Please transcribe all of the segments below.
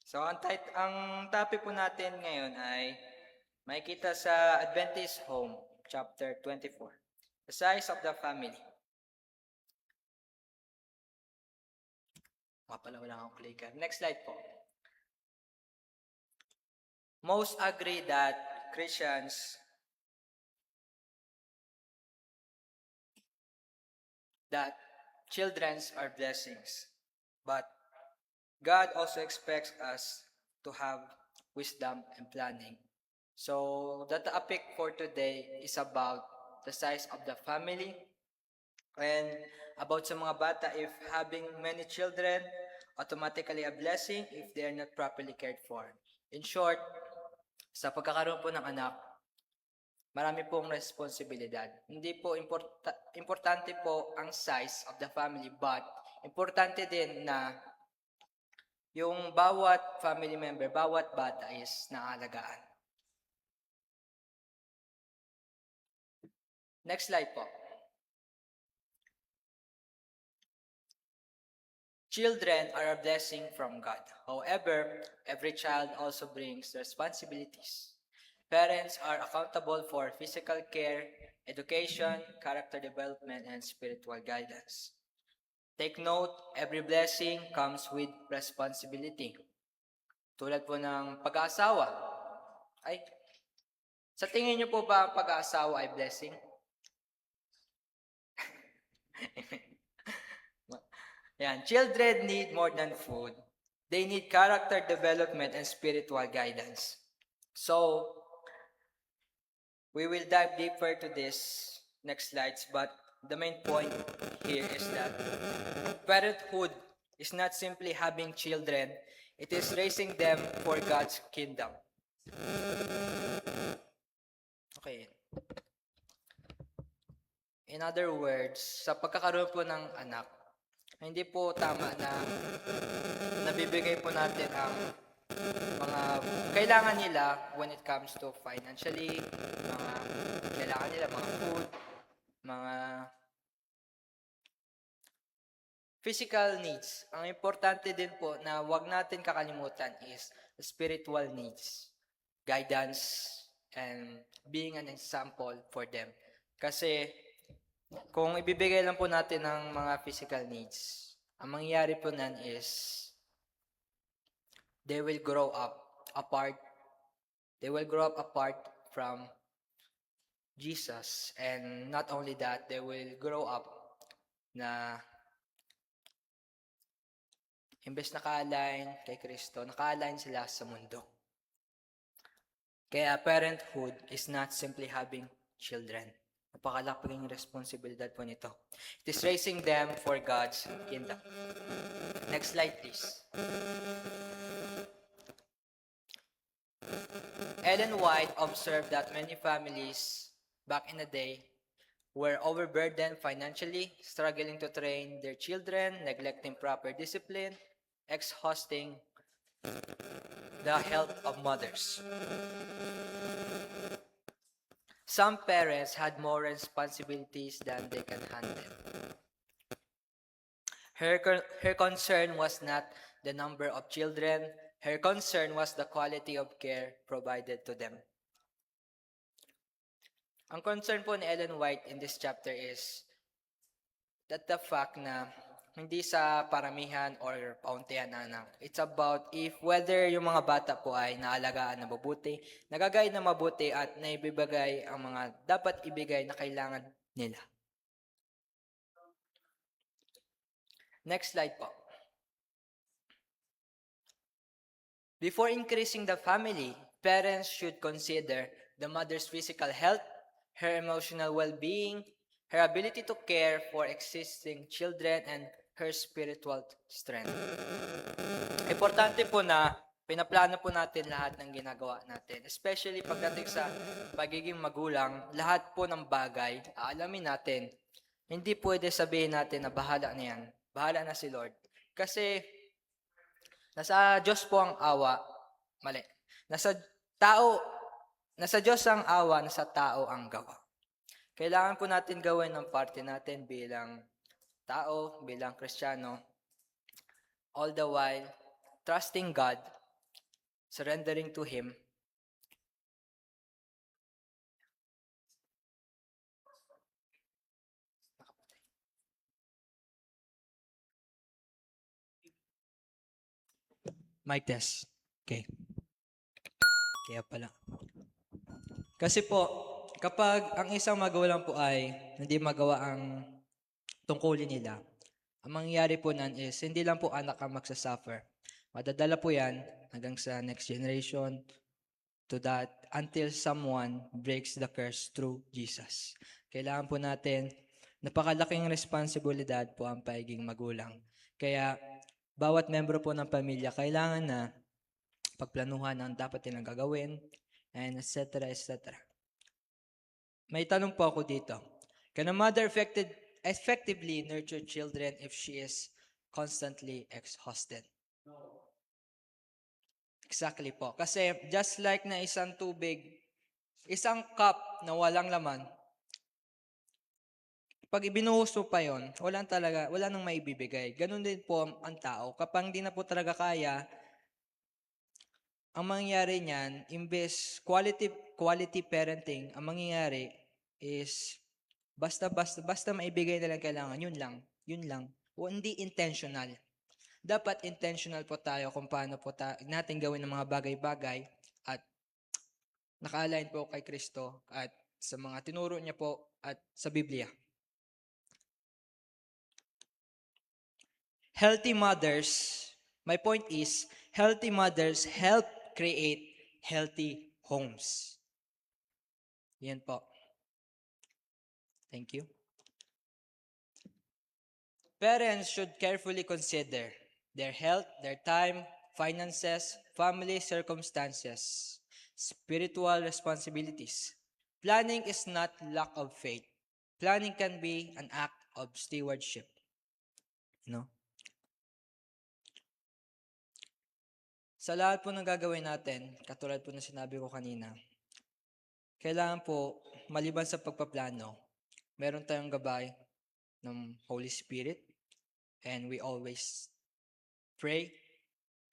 So, ang topic po natin ngayon ay makikita sa Adventist Home, chapter 24. The size of the family. Mapala wala akong clicker. Next slide po. Most agree that Christians that childrens are blessings. But God also expects us to have wisdom and planning. So, the topic for today is about the size of the family and about sa mga bata if having many children automatically a blessing if they are not properly cared for. In short, sa pagkakaroon po ng anak, marami pong responsibilidad. Hindi po importante po ang size of the family, but importante din na yung bawat family member, bawat bata is naalagaan. Next slide po. Children are a blessing from God. However, every child also brings responsibilities. Parents are accountable for physical care, education, character development, and spiritual guidance. Take note, every blessing comes with responsibility. Tulad po ng pag-aasawa. Ay, sa tingin niyo po ba ang pag-aasawa ay blessing? Yan. Children need more than food. They need character development and spiritual guidance. So, we will dive deeper to this next slides, but the main point here is that parenthood is not simply having children, it is raising them for God's kingdom. Okay. In other words, sa pagkakaroon po ng anak, hindi po tama na nabibigay po natin ang mga kailangan nila when it comes to financially, mga kailangan nila, mga food, mga physical needs. Ang importante din po na wag natin kakalimutan is spiritual needs, guidance, and being an example for them. Kasi kung ibibigay lang po natin ng mga physical needs, ang mangyayari po nan is they will grow up apart. They will grow up apart from Jesus. And not only that, they will grow up na imbes naka-align kay Kristo, naka-align sila sa mundo. Kaya parenthood is not simply having children. Napakalaking responsibilidad po nito. It is raising them for God's kingdom. Next slide, please. Ellen White observed that many families back in the day were overburdened financially, struggling to train their children, neglecting proper discipline, exhausting the health of mothers. Some parents had more responsibilities than they can handle. Her concern was not the number of children, her concern was the quality of care provided to them. Ang concern po ni Ellen White in this chapter is that the fact na hindi sa paramihan or pauntihan na anak. It's about if whether yung mga bata po ay naalagaan na mabuti, nagagay na mabuti at naibibigay ang mga dapat ibigay na kailangan nila. Next slide po. Before increasing the family, parents should consider the mother's physical health, her emotional well-being, her ability to care for existing children, and her spiritual strength. Importante po na pinaplano po natin lahat ng ginagawa natin. Especially pagdating sa pagiging magulang, lahat po ng bagay, aalamin natin. Hindi pwede sabihin natin na bahala na yan. Bahala na si Lord. Kasi nasa Diyos po ang awa. Mali. Nasa Diyos ang awa, nasa tao ang gawa. Kailangan po natin gawin ang parte natin bilang tao, bilang Kristiyano, all the while trusting God surrendering to Him, mic test. Okay. Kaya pala. Kasi po, kapag ang isang magulang po ay hindi magawa ang tungkulin nila, ang mangyayari po nan is, hindi lang po anak ang magsasuffer. Madadala po yan hanggang sa next generation, to that until someone breaks the curse through Jesus. Kailangan po natin, napakalaking responsibilidad po ang pagiging magulang. Kaya, bawat membro po ng pamilya, kailangan na pagplanuhan ang dapat nilang gagawin, and etc. etc. May tanong po ako dito. Can a mother effectively nurture children if she is constantly exhausted? Exactly po. Kasi just like na isang tubig, isang cup na walang laman, pag ibinuhos mo pa yon, wala nang maibibigay. Ganun din po ang tao. Kapag hindi na po talaga kaya, ang mangyayari niyan, imbes quality parenting, ang mangyayari is basta maibigay na lang kailangan, yun lang. O hindi intentional. Dapat intentional po tayo kung paano po natin gawin ng mga bagay-bagay at naka-align po kay Kristo at sa mga tinuro niya po at sa Biblia. Healthy mothers, my point is, healthy mothers help create healthy homes. Yan po. Thank you. Parents should carefully consider their health, their time, finances, family circumstances, spiritual responsibilities. Planning is not lack of faith. Planning can be an act of stewardship. No? Sa lahat po ng gagawin natin, katulad po na sinabi ko kanina, kailangan po, maliban sa pagpaplano, meron tayong gabay ng Holy Spirit, and we always pray,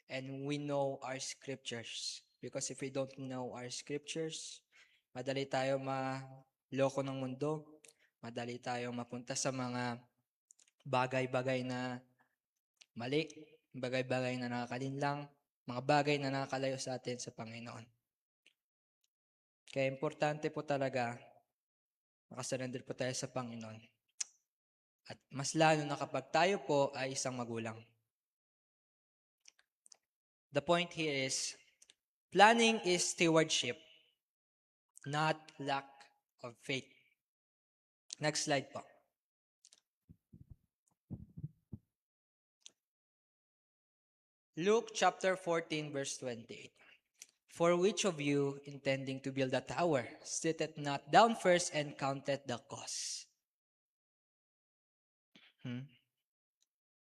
and we know our scriptures. Because if we don't know our scriptures, madali tayo maloko ng mundo, madali tayo mapunta sa mga bagay-bagay na mali, bagay-bagay na nakakalinlang, mga bagay na nakakalayo sa atin sa Panginoon. Kaya importante po talaga, makasurrender po tayo sa Panginoon. At mas lalo na kapag tayo po ay isang magulang. The point here is, planning is stewardship, not lack of faith. Next slide po. Luke chapter 14 verse 28. For which of you, intending to build a tower, sitteth not down first and counted the cost?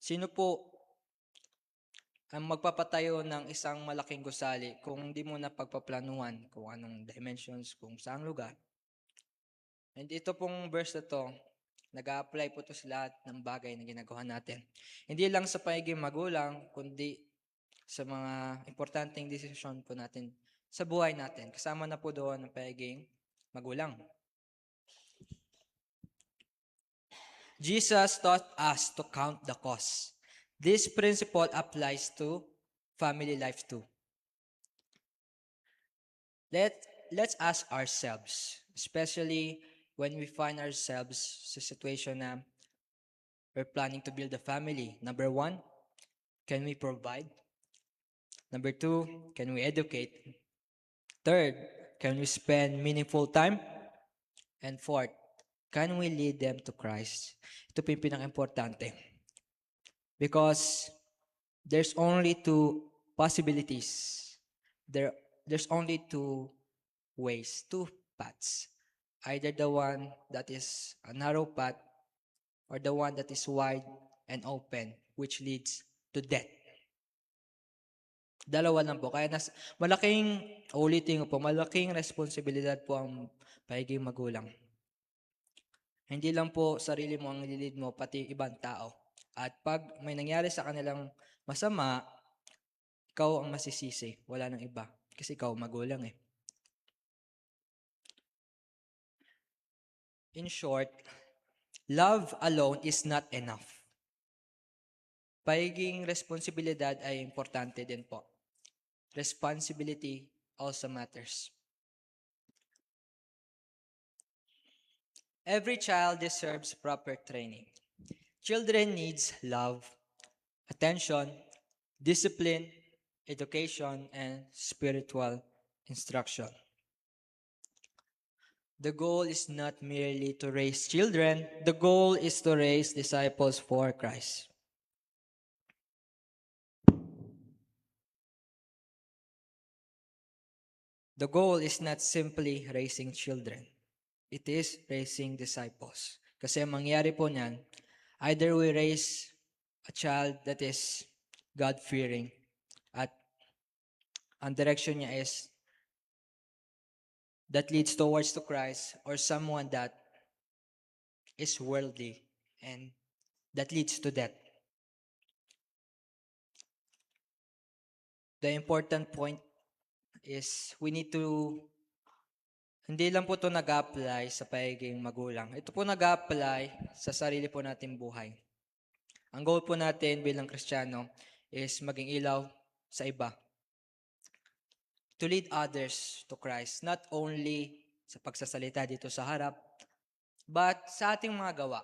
Sino po ang magpapatayo ng isang malaking gusali kung hindi mo na pagpaplanuhan kung anong dimensions, kung saang lugar? And ito pong verse na to, nag-a-apply po to sa lahat ng bagay na ginagawa natin. Hindi lang sa pagiging magulang, kundi sa mga importanteng desisyon po natin sa buhay natin. Kasama na po doon ang pagiging magulang. Jesus taught us to count the cost. This principle applies to family life too. Let's ask ourselves, especially when we find ourselves sa situation na we're planning to build a family. Number 1, can we provide? Number 2, can we educate? Third, can we spend meaningful time? And fourth, can we lead them to Christ? Ito po yung pinaka-importante. Because there's only two possibilities. There's only two ways, two paths. Either the one that is a narrow path or the one that is wide and open, which leads to death. Dalawa lang po. Kaya ulitin ko po, malaking responsibilidad po ang pagiging magulang. Hindi lang po sarili mo ang nililid mo, pati ibang tao. At pag may nangyari sa kanilang masama, ikaw ang masisisi. Wala nang iba. Kasi ikaw magulang eh. In short, love alone is not enough. Pagiging responsibilidad ay importante din po. Responsibility also matters. Every child deserves proper training. Children needs love, attention, discipline, education, and spiritual instruction. The goal is not merely to raise children, the goal is to raise disciples for Christ. The goal is not simply raising children. It is raising disciples. Kasi ang mangyari po niyan, either we raise a child that is God-fearing at ang direction niya is that leads towards to Christ, or someone that is worldly and that leads to death. The important point is we need to, hindi lang po ito nag-apply sa pagiging magulang. Ito po nag-apply sa sarili po nating buhay. Ang goal po natin bilang Kristiyano is maging ilaw sa iba. To lead others to Christ, not only sa pagsasalita dito sa harap, but sa ating mga gawa.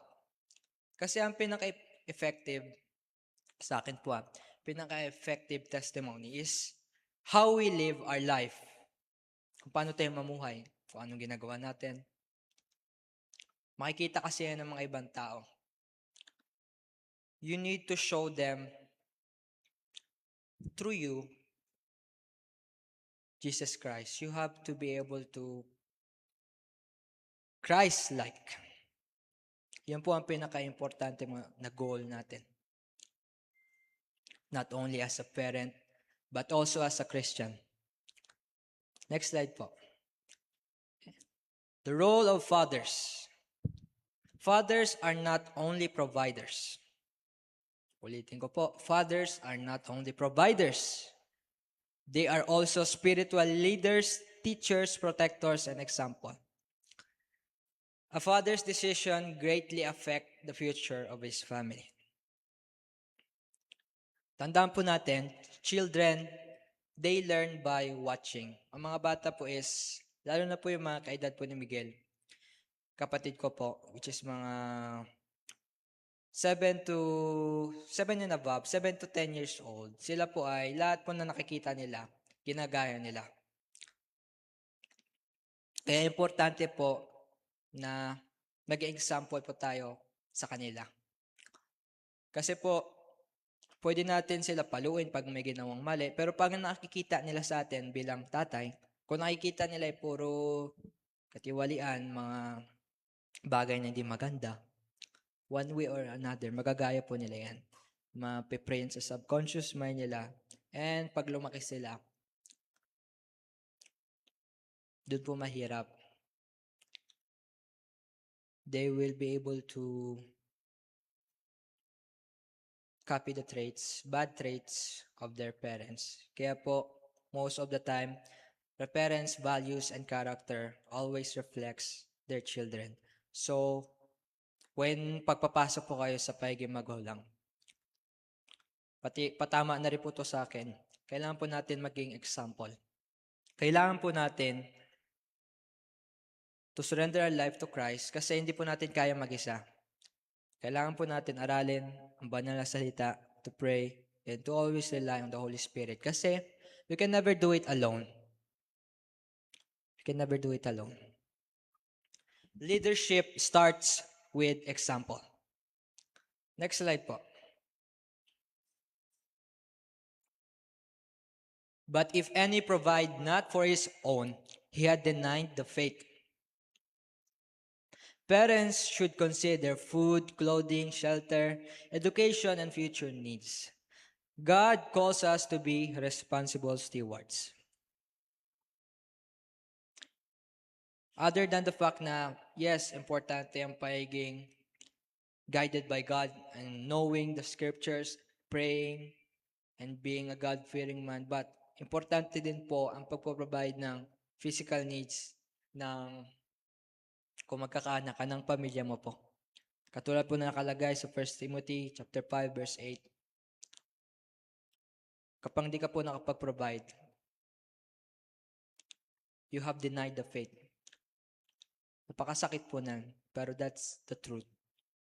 Kasi ang pinaka-effective, sa akin po pinaka-effective testimony is how we live our life. Kung paano tayo mamuhay, kung anong ginagawa natin. Makikita kasi yan ng mga ibang tao. You need to show them through you Jesus Christ. You have to be able to Christ-like. Yan po ang pinaka-importante na goal natin. Not only as a parent, but also as a Christian. Next slide po. The role of fathers. Fathers are not only providers. Ulitin ko po, fathers are not only providers. They are also spiritual leaders, teachers, protectors, and example. A father's decision greatly affect the future of his family. Tandaan po natin, children, they learn by watching. Ang mga bata po is, lalo na po yung mga kaedad po ni Miguel, kapatid ko po, which is mga 7 and above, 7 to 10 years old, sila po ay, lahat po na nakikita nila, ginagaya nila. Kaya importante po na mag-example po tayo sa kanila. Kasi po, pwede natin sila paluin pag may ginawang mali, pero pag nakikita nila sa atin bilang tatay, kung nakikita nila ay puro katiwalian, mga bagay na hindi maganda, one way or another, magagaya po nila yan. Mapiprint sa subconscious mind nila, and pag lumaki sila, doon po mahirap. They will be able to copy the traits, bad traits of their parents. Kaya po, most of the time, the parents' values and character always reflects their children. So, when pagpapasok po kayo sa pagiging magulang, patama na rin po to sa akin, kailangan po natin maging example. Kailangan po natin to surrender our life to Christ kasi hindi po natin kaya mag-isa. Kailangan po natin aralin ang banal na salita, to pray, and to always rely on the Holy Spirit. Kasi we can never do it alone. We can never do it alone. Leadership starts with example. Next slide po. But if any provide not for his own, he had denied the faith. Parents should consider food, clothing, shelter, education, and future needs. God calls us to be responsible stewards. Other than the fact na, yes, importante ang pagiging guided by God and knowing the scriptures, praying, and being a God-fearing man. But importante din po ang pagpo-provide ng physical needs ng kung magkakaanak ka ng pamilya mo po. Katulad po na nakalagay sa 1 Timothy chapter 5 verse 8. Kapag di ka po nakapag-provide, you have denied the faith. Napakasakit po nan, pero that's the truth.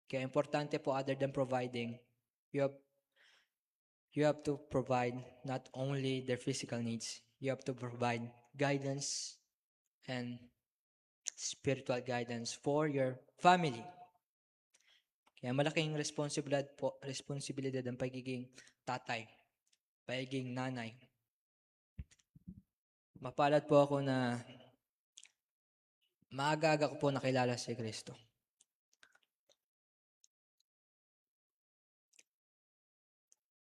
Kaya importante po other than providing, you have to provide not only their physical needs, you have to provide guidance and spiritual guidance for your family. Kaya malaking responsibilidad ang pagiging tatay, pagiging nanay. Mapalad po ako na maaga-aga ko po nakilala si Kristo.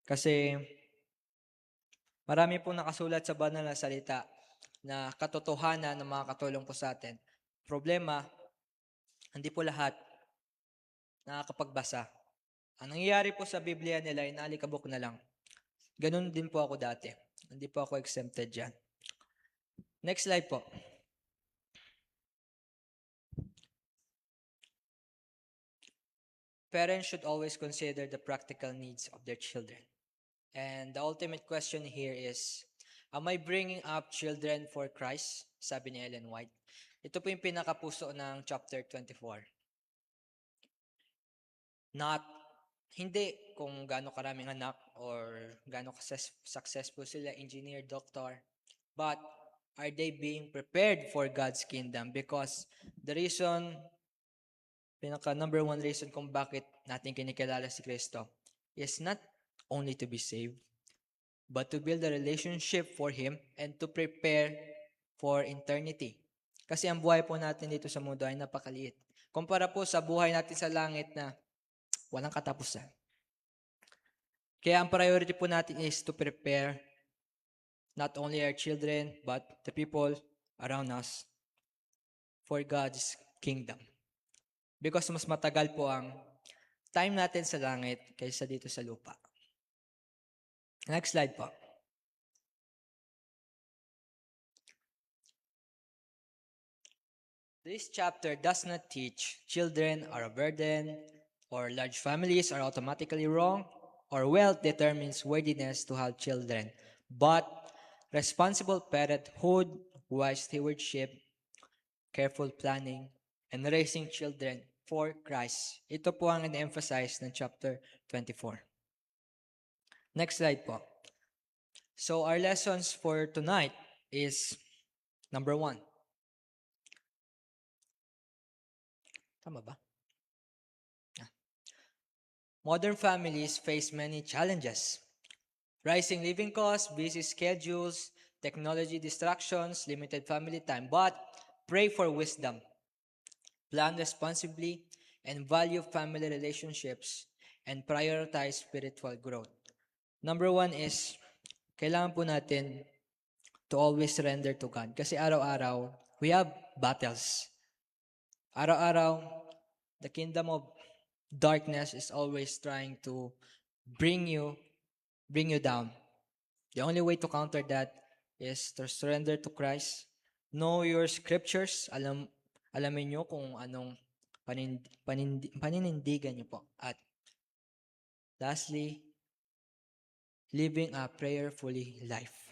Kasi marami po nakasulat sa banal na salita na katotohanan na makakatulong po sa atin. Problema, hindi po lahat nakakapagbasa. Ang nangyayari po sa Biblia nila ay naalikabok na lang. Ganun din po ako dati. Hindi po ako exempted dyan. Next slide po. Parents should always consider the practical needs of their children. And the ultimate question here is, am I bringing up children for Christ? Sabi ni Ellen White. Ito po yung pinakapuso ng chapter 24. Hindi kung gaano karaming anak or gaano successful sila, engineer, doctor, but are they being prepared for God's kingdom? Because the reason, number one reason kung bakit natin kinikilala si Kristo is not only to be saved, but to build a relationship for Him and to prepare for eternity. Kasi ang buhay po natin dito sa mundo ay napakaliit. Kumpara po sa buhay natin sa langit na walang katapusan. Kaya ang priority po natin is to prepare not only our children, but the people around us for God's kingdom. Because mas matagal po ang time natin sa langit kaysa dito sa lupa. Next slide po. This chapter does not teach children are a burden, or large families are automatically wrong, or wealth determines worthiness to have children. But responsible parenthood, wise stewardship, careful planning, and raising children for Christ. Ito po ang in-emphasize ng chapter 24. Next slide po. So our lessons for tonight is number 1. Tama ba? Modern families face many challenges. Rising living costs, busy schedules, technology distractions, limited family time. But pray for wisdom. Plan responsibly and value family relationships and prioritize spiritual growth. Number 1 is, kailangan po natin to always surrender to God. Kasi araw-araw, we have battles. Araw-araw, the kingdom of darkness is always trying to bring you down. The only way to counter that is to surrender to Christ. Know your scriptures. Alamin nyo kung anong paninindigan nyo po. At lastly, living a prayerfully life.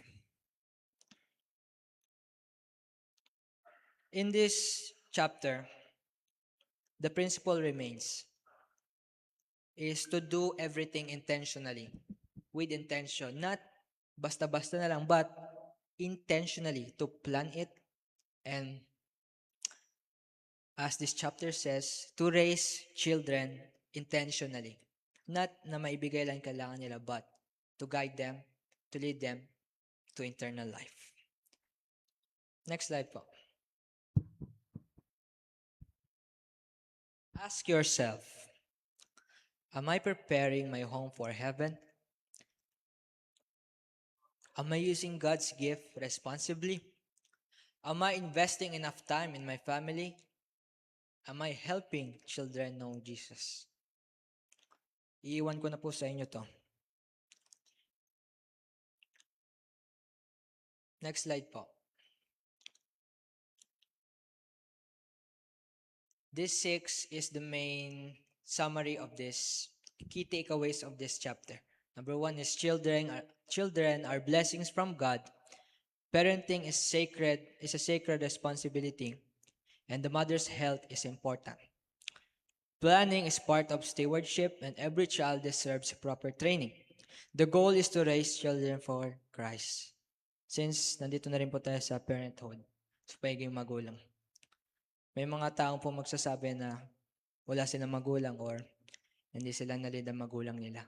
In this chapter, the principle remains is to do everything intentionally. With intention. Not basta-basta na lang, but intentionally to plan it. And as this chapter says, to raise children intentionally. Not na maibigay lang kailangan nila, but to guide them, to lead them to eternal life. Next slide po. Ask yourself, am I preparing my home for heaven? Am I using God's gift responsibly? Am I investing enough time in my family? Am I helping children know Jesus? Iiwan ko na po sa inyo to. Next slide po. This 6 is the main summary of this key takeaways of this chapter. Number 1 is children are blessings from God. Parenting is a sacred responsibility, and the mother's health is important. Planning is part of stewardship, and every child deserves proper training. The goal is to raise children for Christ. Since nandito na rin po tayo sa parenthood, sa pagiging magulang. May mga taong po magsasabi na wala silang magulang or hindi sila nalid ang magulang nila.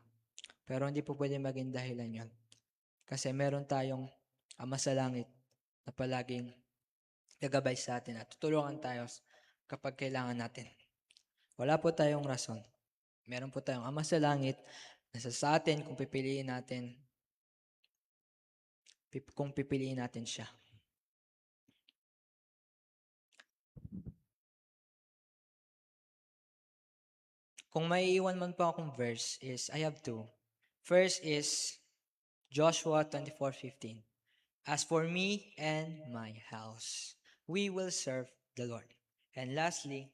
Pero hindi po pwede maging dahilan yon. Kasi meron tayong Ama sa Langit na palaging gagabay sa atin at tutulungan tayo kapag kailangan natin. Wala po tayong rason. Meron po tayong Ama sa Langit na sa atin kung pipiliin natin siya. Kung may iwan man po akong verse is, I have two. First is Joshua 24:15. As for me and my house, we will serve the Lord. And lastly,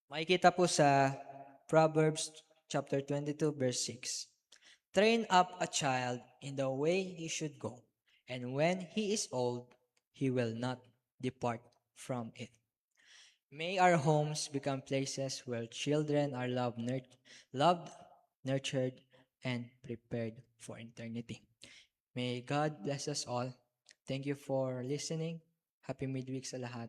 makikita po sa Proverbs chapter 22 verse 6. Train up a child in the way he should go, and when he is old, he will not depart from it. May our homes become places where children are loved, nurtured, and prepared for eternity. May God bless us all. Thank you for listening. Happy midweek sa lahat.